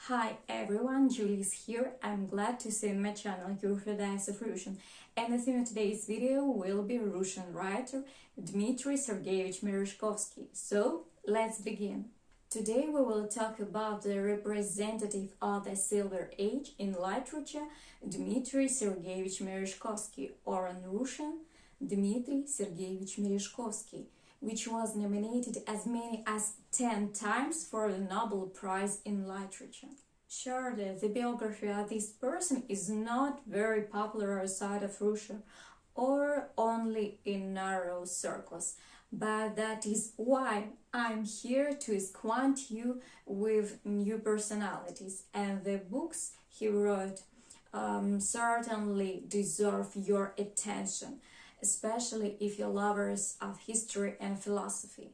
Hi everyone, Julie's here. I'm glad to see you on my channel here for Dice of Russian. And the theme of today's video will be Russian writer Dmitry Sergeyevich Merezhkovsky. So let's begin. Today we will talk about the representative of the Silver Age in literature, Dmitry Sergeyevich Merezhkovsky, or in Russian, Dmitry Sergeyevich Merezhkovsky, which was nominated as many as 10 times for the Nobel Prize in Literature. Surely, the biography of this person is not very popular outside of Russia or only in narrow circles, but that is why I'm here to acquaint you with new personalities, and the books he wrote certainly deserve your attention, especially if you're lovers of history and philosophy.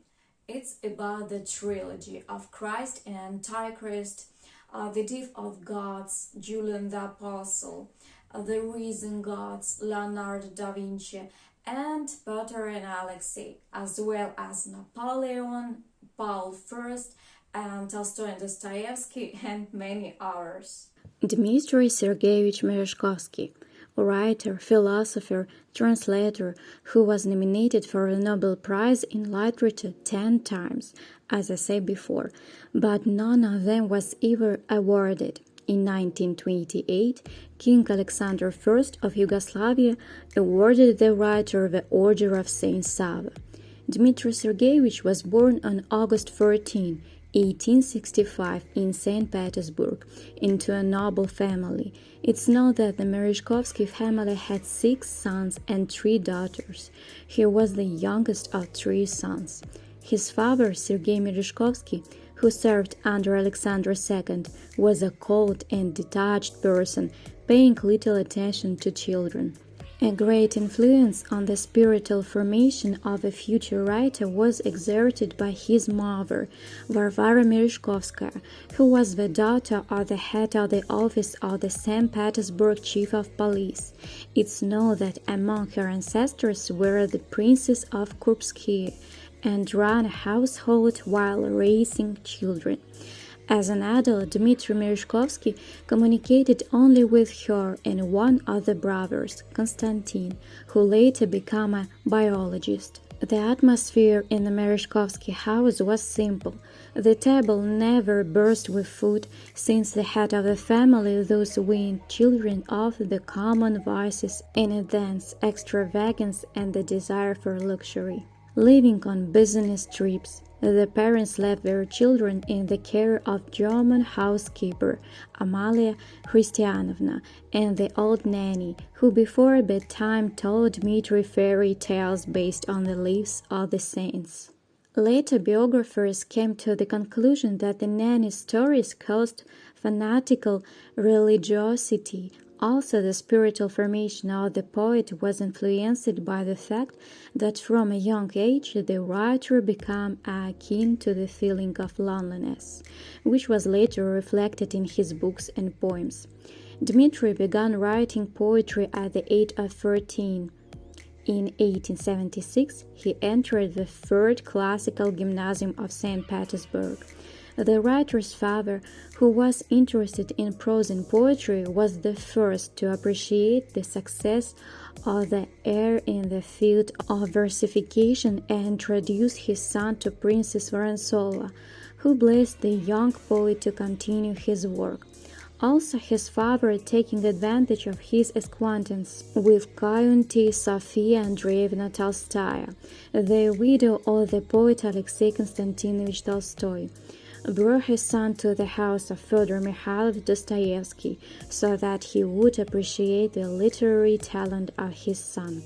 It's about the trilogy of Christ and Antichrist, the Death of Gods, Julian the Apostle, the Risen Gods, Leonardo da Vinci, and Peter and Alexei, as well as Napoleon, Paul I, and Tolstoy and Dostoevsky, and many others. Dmitry Sergeyevich Merezhkovsky, writer, philosopher, translator, who was nominated for the Nobel Prize in Literature 10 times, as I said before, but none of them was ever awarded. In 1928, King Alexander I of Yugoslavia awarded the writer the Order of Saint Sava. Dmitry Sergeyevich was born on August 14, 1865 in St. Petersburg, into a noble family. It's known that the Merezhkovsky family had 6 sons and 3 daughters. He was the youngest of 3 sons. His father, Sergei Merezhkovsky, who served under Alexander II, was a cold and detached person, paying little attention to children. A great influence on the spiritual formation of a future writer was exerted by his mother, Varvara Merezhkovskaya, who was the daughter of the head of the office of the St. Petersburg Chief of Police. It's known that among her ancestors were the princes of Kurbsky, and ran a household while raising children. As an adult, Dmitry Merezhkovsky communicated only with her and one of the brothers, Konstantin, who later became a biologist. The atmosphere in the Merezhkovsky house was simple. The table never burst with food, since the head of the family thus weaned children of the common vices in dance, extravagance, and the desire for luxury. Living on business trips, the parents left their children in the care of German housekeeper Amalia Christianovna and the old nanny, who before bedtime told Dmitry fairy tales based on the lives of the saints. Later biographers came to the conclusion that the nanny's stories caused fanatical religiosity. Also, the spiritual formation of the poet was influenced by the fact that from a young age the writer became akin to the feeling of loneliness, which was later reflected in his books and poems. Dmitry began writing poetry at the age of 13. In 1876, he entered the 3rd Classical Gymnasium of St. Petersburg. The writer's father, who was interested in prose and poetry, was the first to appreciate the success of the heir in the field of versification and introduced his son to Princess Vorontsova, who blessed the young poet to continue his work. Also, his father, taking advantage of his acquaintance with Countess Sophia Andreevna Tolstaya, the widow of the poet Alexei Konstantinovich Tolstoy, brought his son to the house of Fyodor Mikhailovich Dostoevsky so that he would appreciate the literary talent of his son.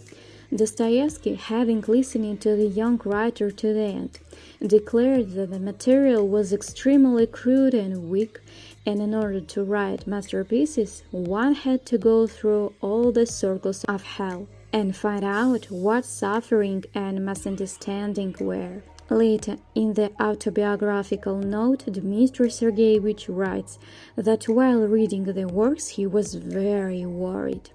Dostoevsky, having listened to the young writer to the end, declared that the material was extremely crude and weak, and in order to write masterpieces, one had to go through all the circles of hell and find out what suffering and misunderstanding were. Later, in the autobiographical note, Dmitry Sergeyevich writes that while reading the works he was very worried.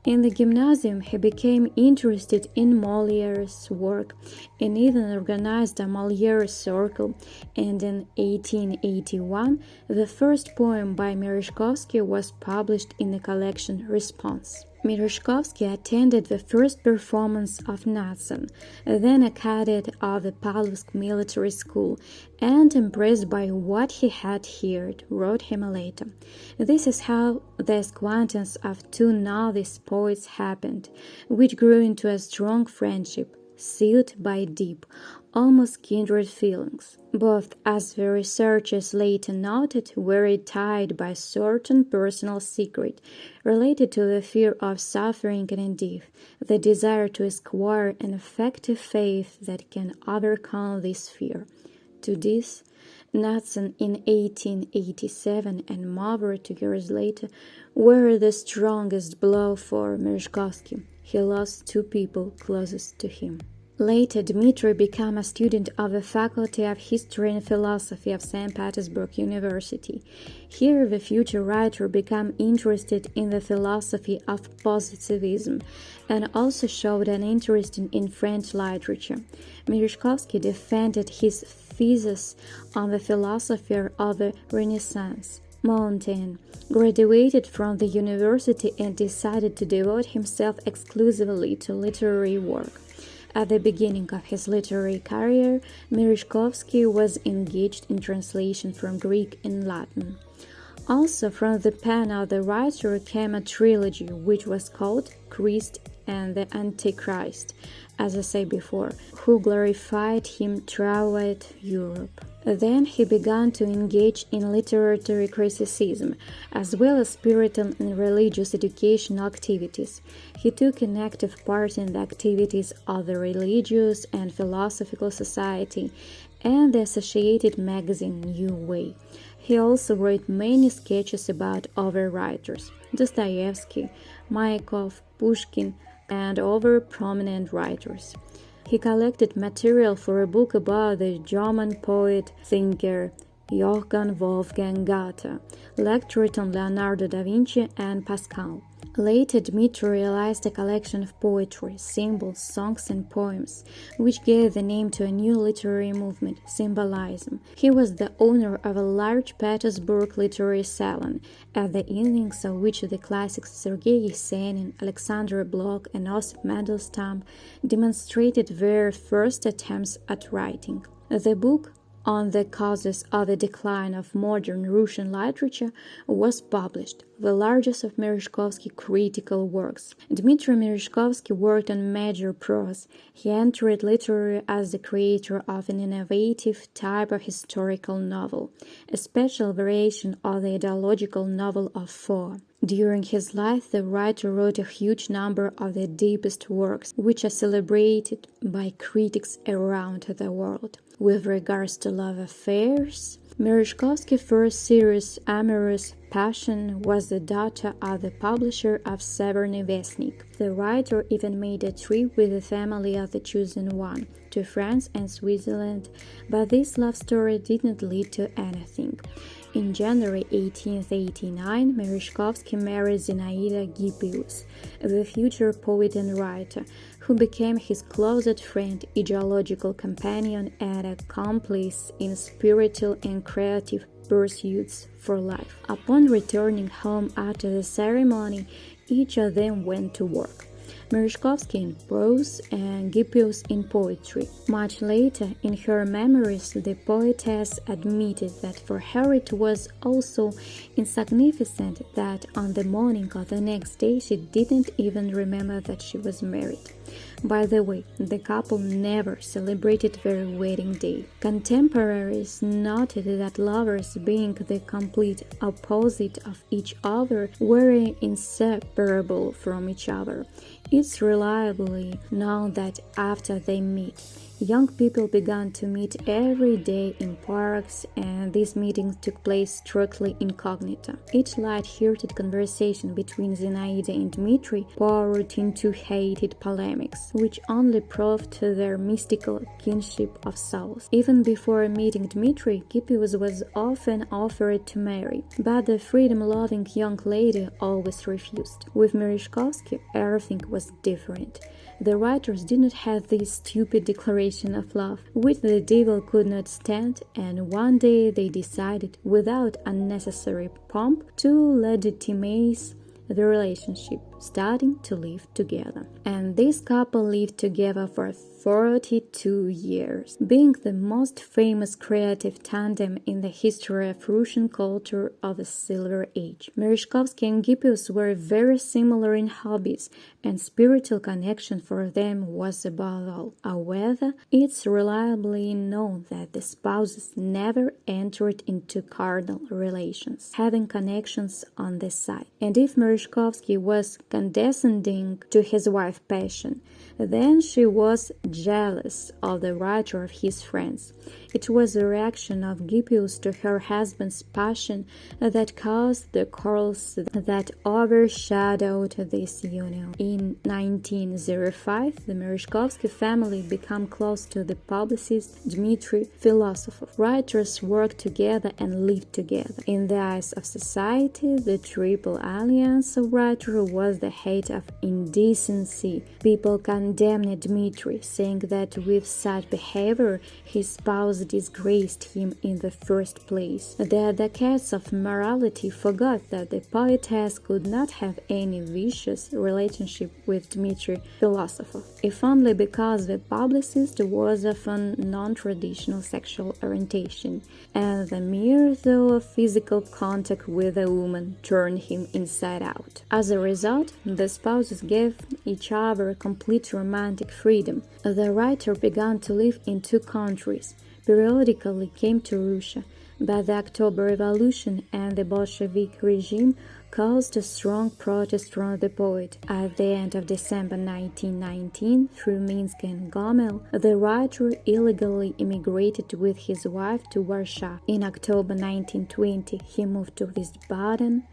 In the gymnasium, he became interested in Moliere's work and even organized a Moliere circle, and in 1881, the first poem by Merezhkovsky was published in the collection Response. Merezhkovsky attended the first performance of Natsan, then a cadet of the Pavlovsk military school, and impressed by what he had heard, wrote him a letter. This is how the acquaintance of two novice poets happened, which grew into a strong friendship, sealed by deep, almost kindred feelings. Both, as the researchers later noted, were tied by a certain personal secret related to the fear of suffering and death, the desire to acquire an effective faith that can overcome this fear. To this, Natsan in 1887 and Mavra 2 years later were the strongest blow for Merezhkovsky. He lost two people closest to him. Later, Dmitry became a student of the Faculty of History and Philosophy of St. Petersburg University. Here, the future writer became interested in the philosophy of positivism and also showed an interest in French literature. Merezhkovsky defended his thesis on the philosophy of the Renaissance. Montaigne graduated from the university and decided to devote himself exclusively to literary work. At the beginning of his literary career, Merezhkovsky was engaged in translation from Greek and Latin. Also, from the pen of the writer came a trilogy which was called Christ and the Antichrist, as I said before, who glorified him throughout Europe. Then he began to engage in literary criticism, as well as spiritual and religious educational activities. He took an active part in the activities of the Religious and Philosophical Society and the associated magazine New Way. He also wrote many sketches about other writers, Dostoevsky, Maikov, Pushkin, and other prominent writers. He collected material for a book about the German poet-thinker Johann Wolfgang Goethe, lectured on Leonardo da Vinci and Pascal. Later, Dmitry realized a collection of poetry, symbols, songs, and poems, which gave the name to a new literary movement, symbolism. He was the owner of a large Petersburg literary salon, at the innings of which the classics Sergei Yesenin, Alexander Blok, and Osip Mandelstam demonstrated their first attempts at writing. The book on the causes of the decline of modern Russian literature was published, the largest of Merezhkovsky's critical works. Dmitry Merezhkovsky worked on major prose. He entered literature as the creator of an innovative type of historical novel, a special variation of the ideological novel of Foe. During his life, the writer wrote a huge number of the deepest works, which are celebrated by critics around the world. With regards to love affairs, Merezhkovsky's first serious amorous passion was the daughter of the publisher of Severny Vestnik. The writer even made a trip with the family of the chosen one to France and Switzerland, but this love story did not lead to anything. In January 1889, Merezhkovsky married Zinaida Hippius, the future poet and writer, who became his closest friend, ideological companion, and accomplice in spiritual and creative pursuits for life. Upon returning home after the ceremony, each of them went to work. Merezhkovsky in prose and Hippius in poetry. Much later, in her memories, the poetess admitted that for her it was also insignificant that on the morning of the next day she didn't even remember that she was married. By the way, the couple never celebrated their wedding day. Contemporaries noted that lovers, being the complete opposite of each other, were inseparable from each other. It's reliably known that after they met, Young people began to meet every day in parks, and these meetings took place strictly incognito. Each light-hearted conversation between Zinaida and Dmitry poured into heated polemics, which only proved their mystical kinship of souls. Even before meeting Dmitry, hippius was often offered to marry, but the freedom-loving young lady always refused. With Merezhkovsky, everything was different. The writers did not have this stupid declaration of love, which the devil could not stand, and one day they decided, without unnecessary pomp, to legitimize the relationship, starting to live together. And this couple lived together for 42 years, being the most famous creative tandem in the history of Russian culture of the Silver Age. Merezhkovsky and hippius were very similar in hobbies, and spiritual connection for them was above all. However, it's reliably known that the spouses never entered into carnal relations, having connections on the side. And if Merezhkovsky was condescending to his wife's passion, then she was jealous of the writer of his friends. It was a reaction of hippius to her husband's passion that caused the quarrels that overshadowed this union. In 1905, the Merezhkovsky family became close to the publicist Dmitry Philosopher. Writers worked together and lived together. In the eyes of society, the triple alliance of writers was the height of indecency. People condemned Dmitry, saying that with such behavior his spouse disgraced him in the first place. The advocates of morality forgot that the poetess could not have any vicious relationship with Dmitry Philosopher, if only because the publicist was of a non-traditional sexual orientation, and the mere thought of physical contact with a woman turned him inside out. As a result, the spouses gave each other complete romantic freedom. The writer began to live in two countries, periodically came to Russia, but the October Revolution and the Bolshevik regime caused a strong protest from the poet. At the end of December 1919, through Minsk and Gomel, the writer illegally immigrated with his wife to Warsaw. In October 1920, he moved to Wiesbaden.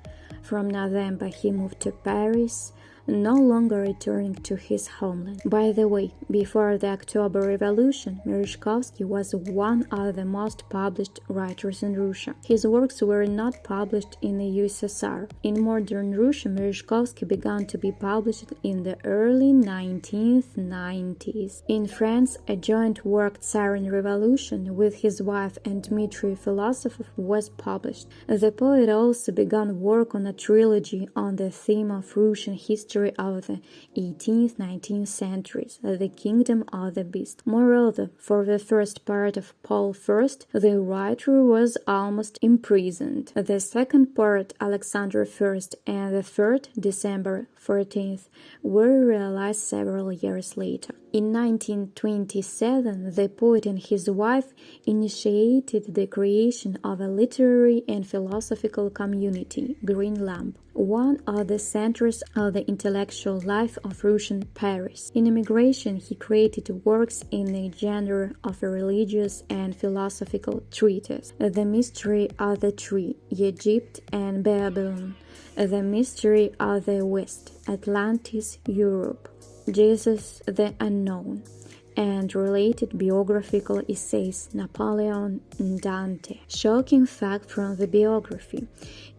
From November, he moved to Paris, no longer returning to his homeland. By the way, before the October Revolution, Merezhkovsky was one of the most published writers in Russia. His works were not published in the USSR. In modern Russia, Merezhkovsky began to be published in the early 1990s. In France, a joint work Tsarine Revolution with his wife and Dmitry Philosopher was published. The poet also began work on a trilogy on the theme of Russian history of the 18th-19th centuries, The Kingdom of the Beast. Moreover, for the first part of Paul I, the writer was almost imprisoned. The second part, Alexander I, and the third, December 14th, were realized several years later. In 1927, the poet and his wife initiated the creation of a literary and philosophical community, Green Lamp, one of the centers of the intellectual life of Russian Paris. In emigration, he created works in the genre of a religious and philosophical treatise, The Mystery of the Tree, Egypt and Babylon, The Mystery of the West, Atlantis, Europe, Jesus the Unknown, and related biographical essays, Napoleon and Dante. Shocking fact from the biography.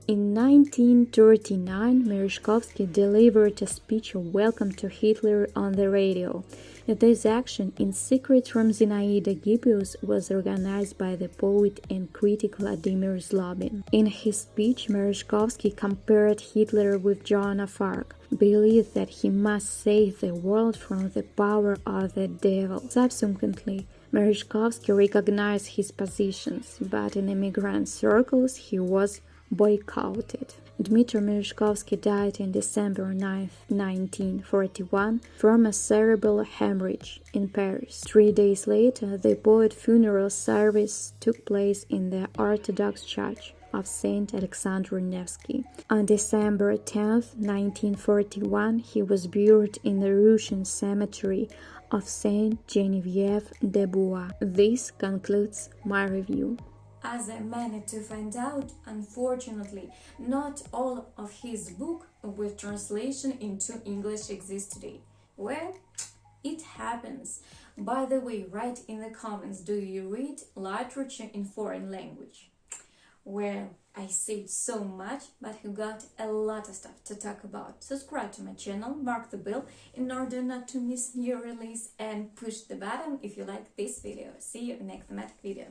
In 1939, Merezhkovsky delivered a speech of welcome to Hitler on the radio. This action, in secret from Zinaida hippius, was organized by the poet and critic Vladimir Zlobin. In his speech, Merezhkovsky compared Hitler with Joan of Arc, believed that he must save the world from the power of the devil. Subsequently, Merezhkovsky recognized his positions, but in immigrant circles he was boycotted. Dmitry Merezhkovsky died in December 9, 1941, from a cerebral hemorrhage in Paris. 3 days later, the poet's funeral service took place in the Orthodox Church. of Saint Alexander Nevsky. On December 10, 1941, he was buried in the Russian cemetery of Saint Genevieve de Bois. This concludes my review. As I managed to find out, unfortunately, not all of his book with translation into English exists today. Well, it happens. By the way, write in the comments, do you read literature in foreign language? Well, I said so much, but you got a lot of stuff to talk about. Subscribe to my channel, mark the bell in order not to miss new release, and push the button if you like this video. See you in the next thematic video.